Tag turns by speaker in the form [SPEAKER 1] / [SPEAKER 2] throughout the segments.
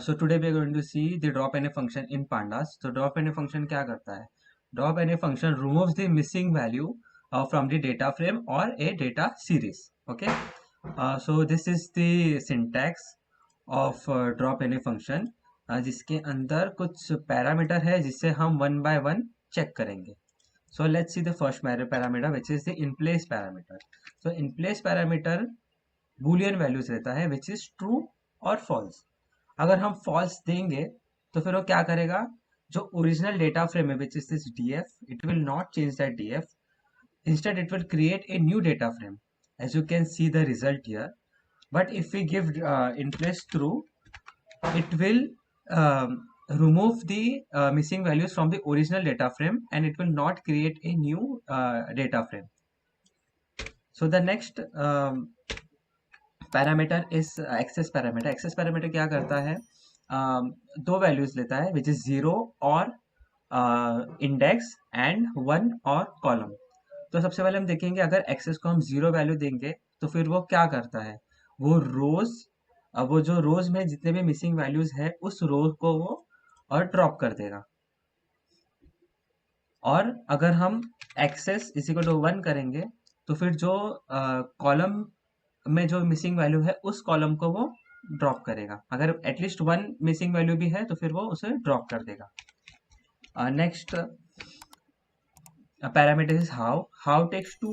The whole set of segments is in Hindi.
[SPEAKER 1] So today we are going to see the drop NA function in pandas. So drop NA function क्या करता है? Drop NA function removes the missing value from the data frame or a data series. Okay. So this is the syntax of drop NA function, जिसके अंदर कुछ पैरामीटर है जिससे हम वन बाय वन चेक करेंगे. So let's see the first parameter, which is the in place parameter. So in place parameter boolean values रहता है, which is true और false. अगर हम false देंगे तो फिर वो क्या करेगा, जो ओरिजिनल डेटा फ्रेम है which is this df, it will not change that df. Instead it will create a new data frame, as you can see the result here. But if we give in place true, it will um, remove the missing values from the original data frame and it will not create a new data frame. So the next parameter इस एक्सेस पैरामीटर. एक्सेस पैरामीटर क्या करता है, दो वैल्यूज लेता है विच इज जीरो और इंडेक्स एंड वन और कॉलम. तो सबसे पहले हम देखेंगे अगर एक्सेस को हम जीरो वैल्यू देंगे तो फिर वो क्या करता है, वो रोज, वो जो रोज में जितने भी मिसिंग वैल्यूज है उस रो को वो और ड्रॉप कर देगा. और अगर हम axis is equal to one करेंगे तो फिर जो कॉलम में जो मिसिंग वैल्यू है उस कॉलम को वो ड्रॉप करेगा. अगर एटलीस्ट वन मिसिंग वैल्यू भी है तो फिर वो उसे ड्रॉप कर देगा. Next parameter is how takes two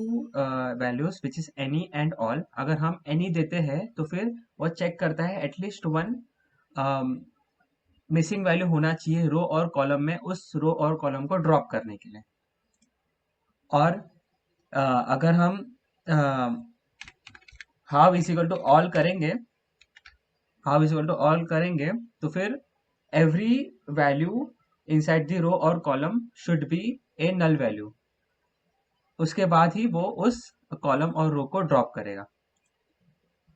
[SPEAKER 1] values which is any and all. अगर हम एनी देते हैं तो फिर वो चेक करता है एटलीस्ट वन मिसिंग वैल्यू होना चाहिए रो और कॉलम में, उस रो और कॉलम को ड्रॉप करने के लिए. और अगर हम how is equal to all करेंगे, how is equal to all करेंगे तो फिर every value inside the row और column should be a null value. उसके बाद ही वो उस कॉलम और रो को ड्रॉप करेगा.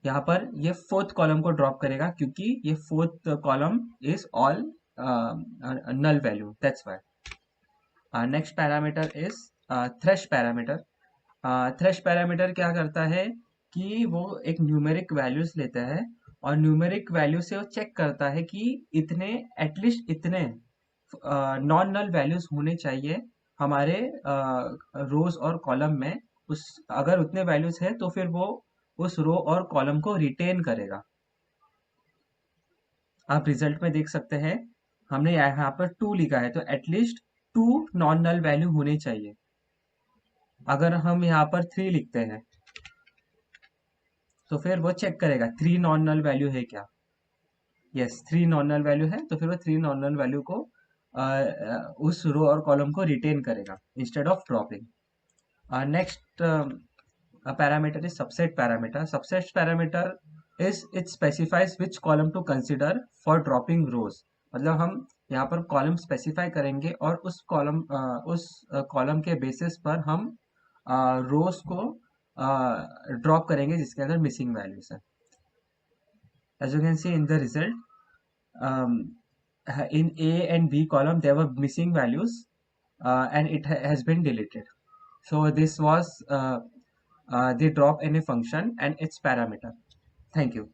[SPEAKER 1] यहाँ पर ये फोर्थ कॉलम को ड्रॉप करेगा क्योंकि ये fourth column is all null value, that's why. Next parameter is thresh parameter. Thresh parameter क्या करता है कि वो एक न्यूमेरिक वैल्यूज लेता है और न्यूमेरिक वैल्यू से वो चेक करता है कि इतने, एटलीस्ट इतने नॉन नल वैल्यूज होने चाहिए हमारे रोज और कॉलम में. उस अगर उतने वैल्यूज है तो फिर वो उस रो और कॉलम को रिटेन करेगा. आप रिजल्ट में देख सकते हैं हमने यहाँ पर टू लिखा है तो at least two non null value होने चाहिए. अगर हम यहाँ पर थ्री लिखते हैं तो फिर वो चेक करेगा थ्री नॉन नल वैल्यू है क्या. Yes, three non null value है तो फिर वो थ्री नॉन नल वैल्यू को उस रो और कॉलम को रिटेन करेगा instead of dropping. Next parameter is subset parameter. Subset parameter is it specifies which column to consider for dropping rows. मतलब हम यहाँ पर कॉलम स्पेसिफाई करेंगे और उस कॉलम के बेसिस पर हम रोज को ड्रॉप करेंगे जिसके अंदर मिसिंग वैल्यूज है. As you can see in the result, in A and B column there were missing values and it has been deleted. So this was the drop NA function and its parameter. Thank you.